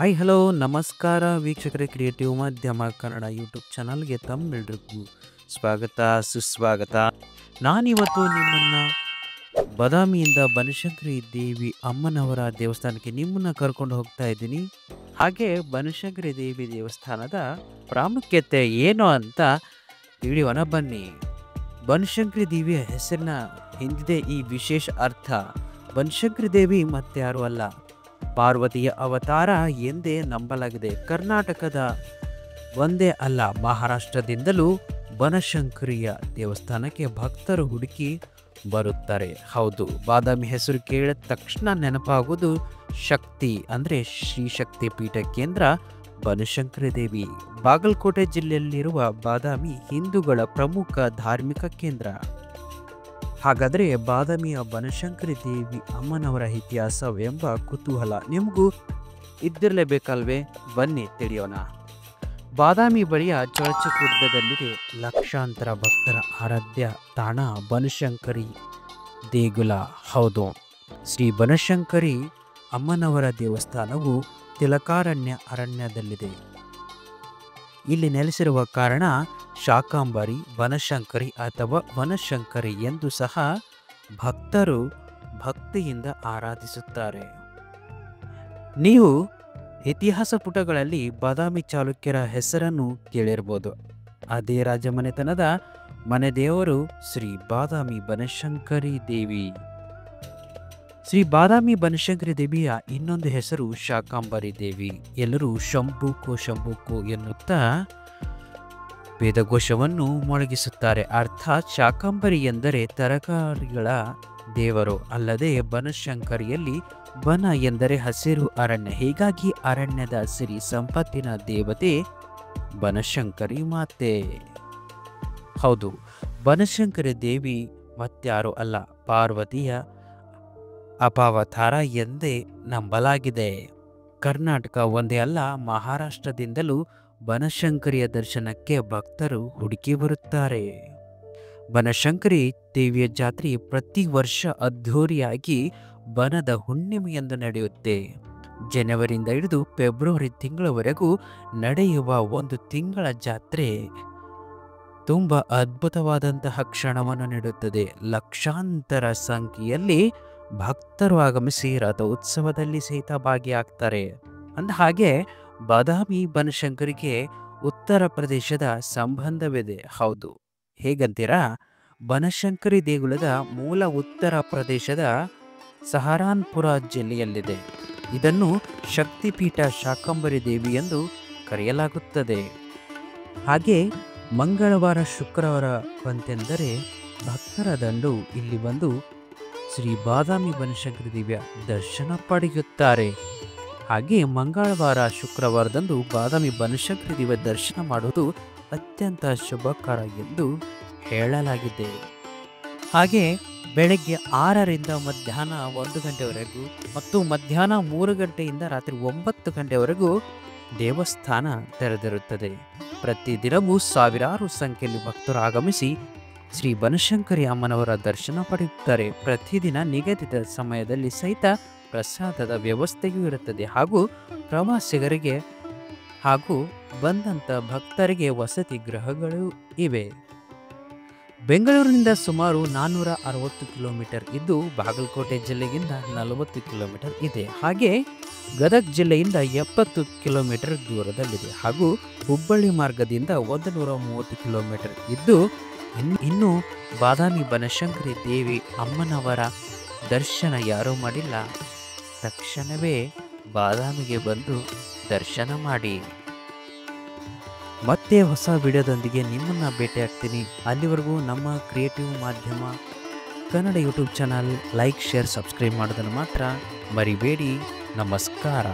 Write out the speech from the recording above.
Hi hello ನಮಸ್ಕಾರ ವೀಕ್ಷಕರೇ, creative ಮಾಧ್ಯಮ ಕನ್ನಡ ಯೂಟ್ಯೂಬ್ ಚಾನಲ್ಗೆ ತಮ್ಮೆಲ್ರಿಗೂ ಸ್ವಾಗತ ಸುಸ್ವಾಗತ. ನಾನಿವತ್ತು ನಿಮ್ಮನ್ನು ಬಾದಾಮಿಯಿಂದ ಬನಶಂಕರಿ ದೇವಿ ಅಮ್ಮನವರ ದೇವಸ್ಥಾನಕ್ಕೆ ನಿಮ್ಮನ್ನು ಕರ್ಕೊಂಡು ಹೋಗ್ತಾ ಇದ್ದೀನಿ. ಹಾಗೆ ಬನಶಂಕರಿ ದೇವಿ ದೇವಸ್ಥಾನದ ಪ್ರಾಮುಖ್ಯತೆ ಏನು ಅಂತ ತಿಳಿಯೋಣ ಬನ್ನಿ. ಬನಶಂಕರಿ ದೇವಿಯ ಹೆಸರಿನ ಹಿಂದಿದೆ ಈ ವಿಶೇಷ ಅರ್ಥ. ಬನಶಂಕರಿ ದೇವಿ ಮತ್ತಾರು ಅಲ್ಲ, ಪಾರ್ವತಿಯ ಅವತಾರ ಎಂದೇ ನಂಬಲಾಗಿದೆ. ಕರ್ನಾಟಕದ ಒಂದೇ ಅಲ್ಲ, ಮಹಾರಾಷ್ಟ್ರದಿಂದಲೂ ಬನಶಂಕರಿಯ ದೇವಸ್ಥಾನಕ್ಕೆ ಭಕ್ತರು ಹುಡುಕಿ ಬರುತ್ತಾರೆ. ಹೌದು, ಬಾದಾಮಿ ಹೆಸರು ಕೇಳಿದ ತಕ್ಷಣ ನೆನಪಾಗುವುದು ಶಕ್ತಿ, ಅಂದರೆ ಶ್ರೀ ಶಕ್ತಿ ಪೀಠ ಕೇಂದ್ರ ಬನಶಂಕರಿ ದೇವಿ. ಬಾಗಲಕೋಟೆ ಜಿಲ್ಲೆಯಲ್ಲಿರುವ ಬಾದಾಮಿ ಹಿಂದೂಗಳ ಪ್ರಮುಖ ಧಾರ್ಮಿಕ ಕೇಂದ್ರ. ಹಾಗಾದರೆ ಬಾದಾಮಿಯ ಬನಶಂಕರಿ ದೇವಿ ಅಮ್ಮನವರ ಇತಿಹಾಸವೆಂಬ ಕುತೂಹಲ ನಿಮಗೂ ಇದ್ದಿರಲೇಬೇಕಲ್ವೇ? ಬನ್ನಿ ತಿಳಿಯೋಣ. ಬಾದಾಮಿ ಬಳಿಯ ಚೊಳಚಗುಡ್ಡದಲ್ಲಿದೆ ಲಕ್ಷಾಂತರ ಭಕ್ತರ ಆರಾಧ್ಯ ತಾಣ ಬನಶಂಕರಿ ದೇಗುಲ. ಹೌದು, ಶ್ರೀ ಬನಶಂಕರಿ ಅಮ್ಮನವರ ದೇವಸ್ಥಾನವು ತಿಲಕಾರಣ್ಯ ಅರಣ್ಯದಲ್ಲಿದೆ. ಇಲ್ಲಿ ನೆಲೆಸಿರುವ ಕಾರಣ ಶಾಕಾಂಬರಿ, ಬನಶಂಕರಿ ಅಥವಾ ವನಶಂಕರಿ ಎಂದು ಸಹ ಭಕ್ತರು ಭಕ್ತಿಯಿಂದ ಆರಾಧಿಸುತ್ತಾರೆ. ನೀವು ಇತಿಹಾಸ ಪುಟಗಳಲ್ಲಿ ಬಾದಾಮಿ ಚಾಲುಕ್ಯರ ಹೆಸರನ್ನು ಕೇಳಿರ್ಬೋದು. ಅದೇ ರಾಜಮನೆತನದ ಮನೆದೇವರು ಶ್ರೀ ಬಾದಾಮಿ ಬನಶಂಕರಿ ದೇವಿ. ಶ್ರೀ ಬಾದಾಮಿ ಬನಶಂಕರಿ ದೇವಿಯ ಇನ್ನೊಂದು ಹೆಸರು ಶಾಕಾಂಬರಿ ದೇವಿ. ಎಲ್ಲರೂ ಶಂಭುಕೋ ಎನ್ನುತ್ತಾ ವೇದಘೋಷವನ್ನು ಮೊಳಗಿಸುತ್ತಾರೆ. ಅರ್ಥಾತ್ ಶಾಕಾಂಬರಿ ಎಂದರೆ ತರಕಾರಿಗಳ ದೇವರು, ಅಲ್ಲದೆ ಬನಶಂಕರಿಯಲ್ಲಿ ಬನ ಎಂದರೆ ಹಸಿರು ಅರಣ್ಯ. ಹೀಗಾಗಿ ಅರಣ್ಯದ ಸಿರಿ ಸಂಪತ್ತಿನ ದೇವತೆ ಬನಶಂಕರಿ ಮಾತೆ. ಹೌದು, ಬನಶಂಕರಿ ದೇವಿ ಮತ್ಯಾರು ಅಲ್ಲ, ಪಾರ್ವತಿಯ ಅಪಾವತಾರ ಎಂದೇ ನಂಬಲಾಗಿದೆ. ಕರ್ನಾಟಕ ಒಂದೇ ಅಲ್ಲ, ಮಹಾರಾಷ್ಟ್ರದಿಂದಲೂ ಬನಶಂಕರಿಯ ದರ್ಶನಕ್ಕೆ ಭಕ್ತರು ಹುಡುಕಿ ಬರುತ್ತಾರೆ. ಬನಶಂಕರಿ ದೇವಿಯ ಜಾತ್ರೆ ಪ್ರತಿ ವರ್ಷ ಅದ್ಧೂರಿಯಾಗಿ ಬನದ ಹುಣ್ಣಿಮೆಯಂದು ನಡೆಯುತ್ತೆ. ಜನವರಿಯಿಂದ ಹಿಡಿದು ಫೆಬ್ರವರಿ ತಿಂಗಳವರೆಗೂ ನಡೆಯುವ ಒಂದು ತಿಂಗಳ ಜಾತ್ರೆ ತುಂಬ ಅದ್ಭುತವಾದಂತಹ ಕ್ಷಣವನ್ನು ನೀಡುತ್ತದೆ. ಲಕ್ಷಾಂತರ ಸಂಖ್ಯೆಯಲ್ಲಿ ಭಕ್ತರು ಆಗಮಿಸಿ ರಥೋತ್ಸವದಲ್ಲಿ ಸಹಿತ ಭಾಗಿಯಾಗ್ತಾರೆ. ಅಂದ ಹಾಗೆ ಬಾದಾಮಿ ಬನಶಂಕರಿಗೆ ಉತ್ತರ ಪ್ರದೇಶದ ಸಂಬಂಧವಿದೆ. ಹೌದು, ಹೇಗಂತೀರಾ? ಬನಶಂಕರಿ ದೇಗುಲದ ಮೂಲ ಉತ್ತರ ಪ್ರದೇಶದ ಸಹರಾನ್ಪುರ ಜಿಲ್ಲೆಯಲ್ಲಿದೆ. ಇದನ್ನು ಶಕ್ತಿಪೀಠ ಶಾಕಾಂಬರಿ ದೇವಿ ಎಂದು ಕರೆಯಲಾಗುತ್ತದೆ. ಹಾಗೆ ಮಂಗಳವಾರ ಶುಕ್ರವಾರ ಬಂತೆಂದರೆ ಭಕ್ತರ ದಂಡು ಇಲ್ಲಿ ಬಂದು ಶ್ರೀ ಬಾದಾಮಿ ಬನಶಂಕರಿ ದೇವಿಯ ದರ್ಶನ ಪಡೆಯುತ್ತಾರೆ. ಹಾಗೆ ಮಂಗಳವಾರ ಶುಕ್ರವಾರದಂದು ಬಾದಾಮಿ ಬನಶಂಕರಿ ದೇವಿಯ ದರ್ಶನ ಮಾಡುವುದು ಅತ್ಯಂತ ಶುಭಕರ ಎಂದು ಹೇಳಲಾಗಿದೆ. ಹಾಗೆ ಬೆಳಗ್ಗೆ 6ರಿಂದ ಮಧ್ಯಾಹ್ನ 1 ಗಂಟೆವರೆಗೂ ಮತ್ತು ಮಧ್ಯಾಹ್ನ 3 ಗಂಟೆಯಿಂದ ರಾತ್ರಿ 9 ಗಂಟೆವರೆಗೂ ದೇವಸ್ಥಾನ ತೆರೆದಿರುತ್ತದೆ. ಪ್ರತಿದಿನವೂ ಸಾವಿರಾರು ಸಂಖ್ಯೆಯಲ್ಲಿ ಭಕ್ತರು ಆಗಮಿಸಿ ಶ್ರೀ ಬನಶಂಕರಿ ಅಮ್ಮನವರ ದರ್ಶನ ಪಡೆಯುತ್ತಾರೆ. ಪ್ರತಿದಿನ ನಿಗದಿತ ಸಮಯದಲ್ಲಿ ಸಹಿತ ಪ್ರಸಾದದ ವ್ಯವಸ್ಥೆಯೂ ಇರುತ್ತದೆ. ಹಾಗೂ ಪ್ರವಾಸಿಗರಿಗೆ ಹಾಗೂ ಬಂದಂಥ ಭಕ್ತರಿಗೆ ವಸತಿ ಗೃಹಗಳು ಇವೆ. ಬೆಂಗಳೂರಿನಿಂದ ಸುಮಾರು 460 ಕಿಲೋಮೀಟರ್ ಇದ್ದು ಬಾಗಲಕೋಟೆ ಜಿಲ್ಲೆಯಿಂದ 40 ಕಿಲೋಮೀಟರ್ ಇದೆ. ಹಾಗೆ ಗದಗ ಜಿಲ್ಲೆಯಿಂದ 70 ಕಿಲೋಮೀಟರ್ ದೂರದಲ್ಲಿದೆ. ಹಾಗೂ ಹುಬ್ಬಳ್ಳಿ ಮಾರ್ಗದಿಂದ 130 ಕಿಲೋಮೀಟರ್ ಇದ್ದು ಇನ್ನು ಬಾದಾಮಿ ಬನಶಂಕರಿ ದೇವಿ ಅಮ್ಮನವರ ದರ್ಶನ ಯಾರೂ ಮಾಡಿಲ್ಲ, ತಕ್ಷಣವೇ ಬಾದಾಮಿಗೆ ಬಂದು ದರ್ಶನ ಮಾಡಿ. ಮತ್ತೆ ಹೊಸ ವಿಡಿಯೋದೊಂದಿಗೆ ನಿಮ್ಮನ್ನು ಭೇಟಿಯಾಗ್ತೀನಿ. ಅಲ್ಲಿವರೆಗೂ ನಮ್ಮ ಕ್ರಿಯೇಟಿವ್ ಮಾಧ್ಯಮ Kannada YouTube channel like, share, subscribe ಮಾಡೋದನ್ನು ಮಾತ್ರ ಮರಿಬೇಡಿ. ನಮಸ್ಕಾರ.